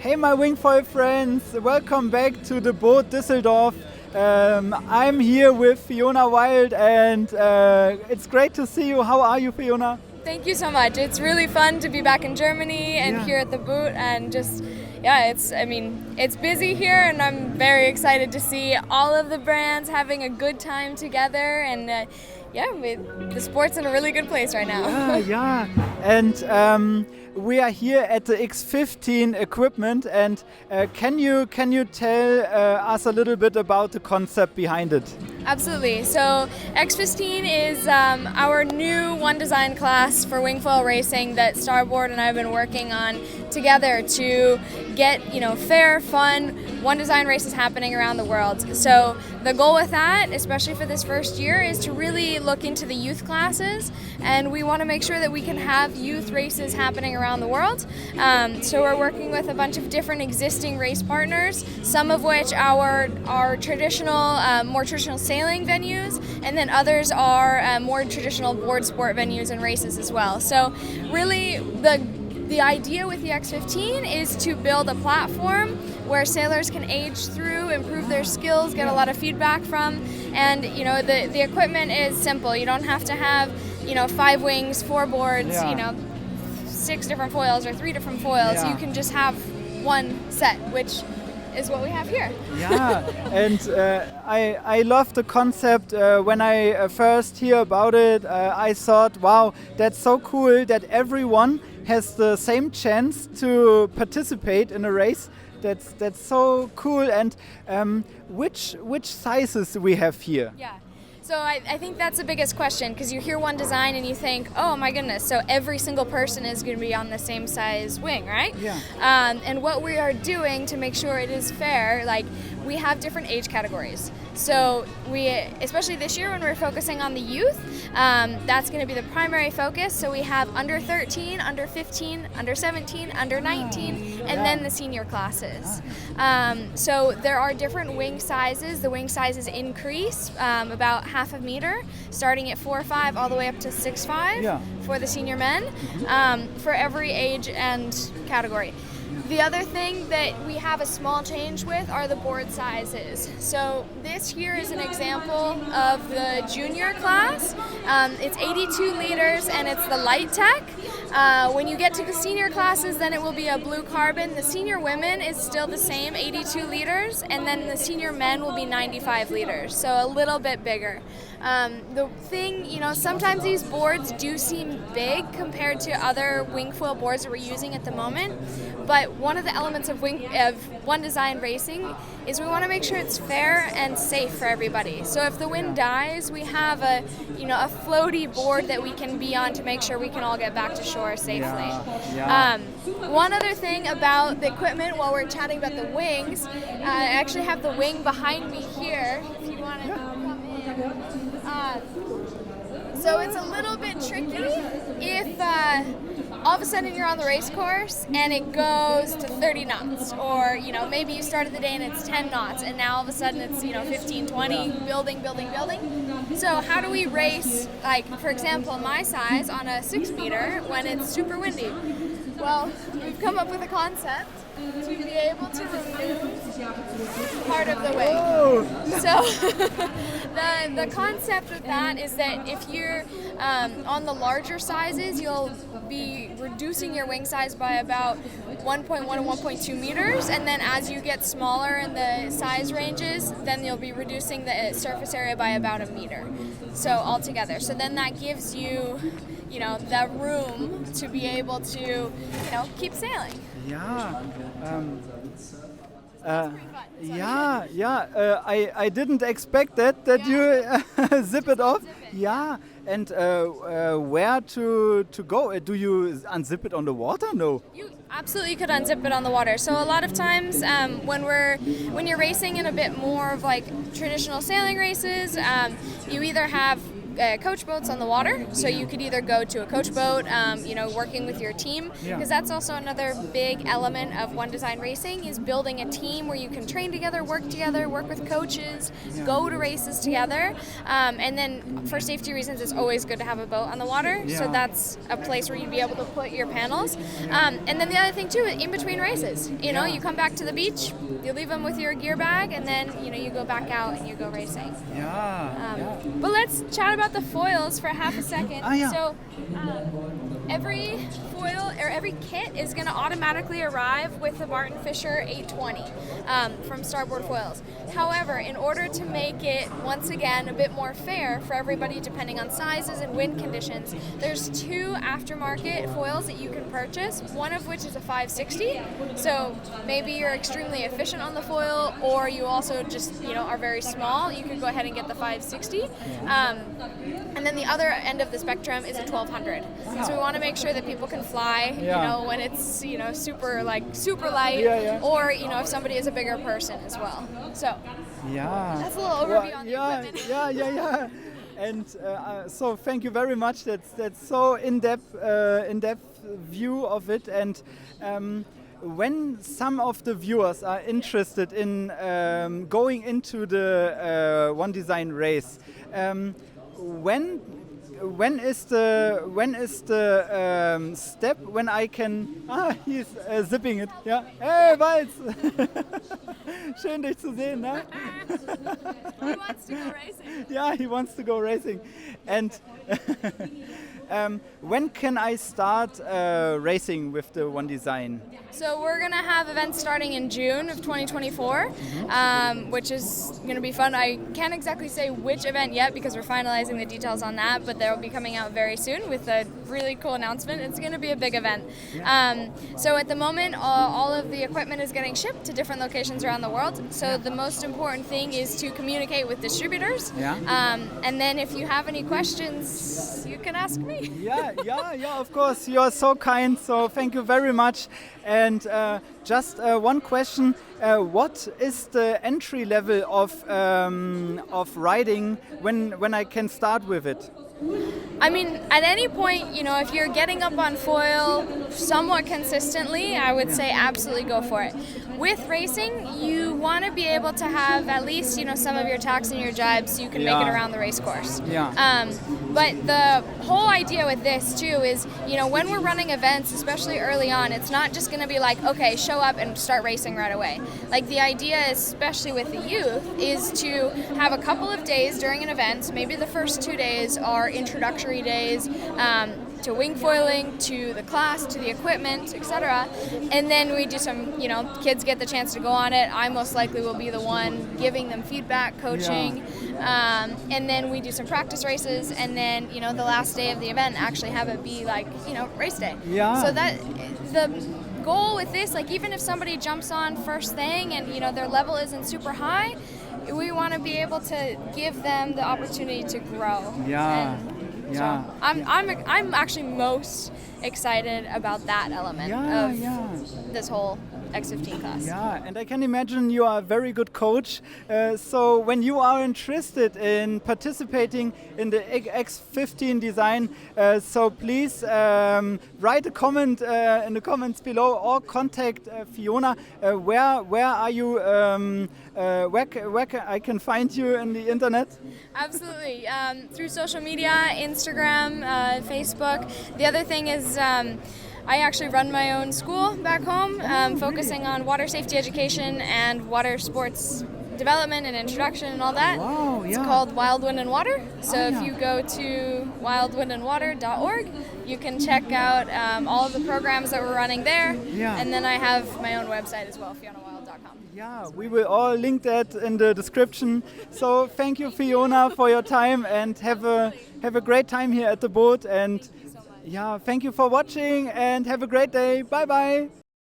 Hey my wingfoil friends, welcome back to the boat Düsseldorf. I'm here with Fiona Wylde and it's great to see you. How are you, Fiona? Thank you so much. It's really fun to be back in Germany and here at the boot, and just it's busy here, and I'm very excited to see all of the brands having a good time together, and the sport's in a really good place right now. Yeah. And we are here at the X-15 equipment, and can you tell us a little bit about the concept behind it? Absolutely. So X-15 is our new one design class for wingfoil racing that Starboard and I have been working on together to get fair, fun one design races happening around the world. So the goal with that, especially for this first year, is to really look into the youth classes, and we want to make sure that we can have youth races happening around the world. So we're working with a bunch of different existing race partners, some of which are traditional, more traditional sailing venues, and then others are more traditional board sport venues and races as well. So really the idea with the X-15 is to build a platform where sailors can age through, improve their skills, get a lot of feedback from, and the equipment is simple. You don't have to have 5 wings, 4 boards, 6 different foils or 3 different foils. You can just have one set, which is what we have here. Yeah, and I love the concept. When I first hear about it, I thought, wow, that's so cool that everyone has the same chance to participate in a race. That's so cool. And which sizes we have here? Yeah. So I think that's the biggest question, because you hear one design and you think, oh my goodness, so every single person is going to be on the same size wing, right? Yeah. And what we are doing to make sure it is fair, we have different age categories. So we, especially this year when we're focusing on the youth, that's going to be the primary focus. So we have under 13, under 15, under 17, under 19, and then the senior classes. So there are different wing sizes. The wing sizes increase about half a meter, starting at 4'5" all the way up to 6'5" for the senior men, for every age and category. The other thing that we have a small change with are the board sizes. So this here is an example of the junior class. It's 82 liters and it's the light tech. When you get to the senior classes, then it will be a blue carbon. The senior women is still the same, 82 liters, and then the senior men will be 95 liters, so a little bit bigger. The thing, sometimes these boards do seem big compared to other wingfoil boards that we're using at the moment, but one of the elements of one design racing is we want to make sure it's fair and safe for everybody. So if the wind dies, we have a floaty board that we can be on to make sure we can all get back to shore safely. One other thing about the equipment, while we're chatting about the wings, I actually have the wing behind me here, if you want to come in. So it's a little bit tricky if all of a sudden you're on the race course and it goes to 30 knots, or maybe you started the day and it's 10 knots and now all of a sudden it's 15, 20, building. So how do we race, for example, my size on a 6 meter when it's super windy? Well, we've come up with a concept to be able to remove part of the wing. So the concept with that is that if you're on the larger sizes, you'll be reducing your wing size by about 1.1 to 1.2 meters, and then as you get smaller in the size ranges, then you'll be reducing the surface area by about a meter. So altogether, so then that gives you that room to be able to keep sailing. Yeah. I didn't expect that you zip it off. Yeah, and where to go? Do you unzip it on the water? No. You absolutely could unzip it on the water. So a lot of times when you're racing in a bit more of traditional sailing races, you either have coach boats on the water. So you could either go to a coach boat, working with your team, because that's also another big element of One Design Racing, is building a team where you can train together, work with coaches, go to races together. And then for safety reasons, it's always good to have a boat on the water. So that's a place where you'd be able to put your panels. And then the other thing too, in between races, you come back to the beach, you leave them with your gear bag, and then you go back out and you go racing. But let's chat about the foils for half a second. So every foil or every kit is going to automatically arrive with the Martin Fisher 820 from Starboard Foils. However, in order to make it once again a bit more fair for everybody, depending on sizes and wind conditions, there's 2 aftermarket foils that you can purchase, one of which is a 560. So maybe you're extremely efficient on the foil, or you also just are very small. You could go ahead and get the 560. And then the other end of the spectrum is a 1200. So we want to make sure that people can fly, when it's super light, or if somebody is a bigger person as well. So that's a little overview on the equipment. And so thank you very much. That's so in-depth view of it. And when some of the viewers are interested in going into the One Design race, when is the step when I can? He's zipping it. Yeah. Hey, Wylde. Schön dich zu sehen. Ne? He wants to go racing. Yeah, he wants to go racing, and. When can I start racing with the One Design? So we're going to have events starting in June of 2024, which is going to be fun. I can't exactly say which event yet because we're finalizing the details on that, but they'll be coming out very soon with a really cool announcement. It's going to be a big event. So at the moment, all of the equipment is getting shipped to different locations around the world. So the most important thing is to communicate with distributors. And then if you have any questions, you can ask me. Yeah, of course. You are so kind, so thank you very much. And just one question, what is the entry level of riding when I can start with it? I mean, at any point, if you're getting up on foil somewhat consistently, I would say absolutely go for it. With racing, you want to be able to have at least, some of your tacks and your jibes so you can make it around the race course. But the whole idea with this, too, is, when we're running events, especially early on, it's not just going to be like, okay, show up and start racing right away. Like, the idea, especially with the youth, is to have a couple of days during an event. Maybe the first 2 days are introductory days to wingfoiling, to the class, to the equipment, etc. And then we do some, kids get the chance to go on it. I most likely will be the one giving them feedback, coaching, and then we do some practice races, and then, the last day of the event actually have it be like, race day. So that the goal with this, like even if somebody jumps on first thing and, their level isn't super high, we want to be able to give them the opportunity to grow. So I'm actually most excited about that element of this whole X-15 class. Yeah, and I can imagine you are a very good coach. So when you are interested in participating in the X-15 design, so please write a comment in the comments below or contact Fiona. Where are you? Where I can find you in the internet? Absolutely, through social media, Instagram, Facebook. The other thing is I actually run my own school back home, focusing on water safety education and water sports development and introduction and all that. It's called Wild Wind and Water. So if you go to wildwindandwater.org, you can check out all of the programs that we're running there. And then I have my own website as well, FionaWylde.com. Yeah, we will all link that in the description. So thank you, Fiona, for your time, and have a great time here at the boat. And yeah, thank you for watching and have a great day. Bye bye.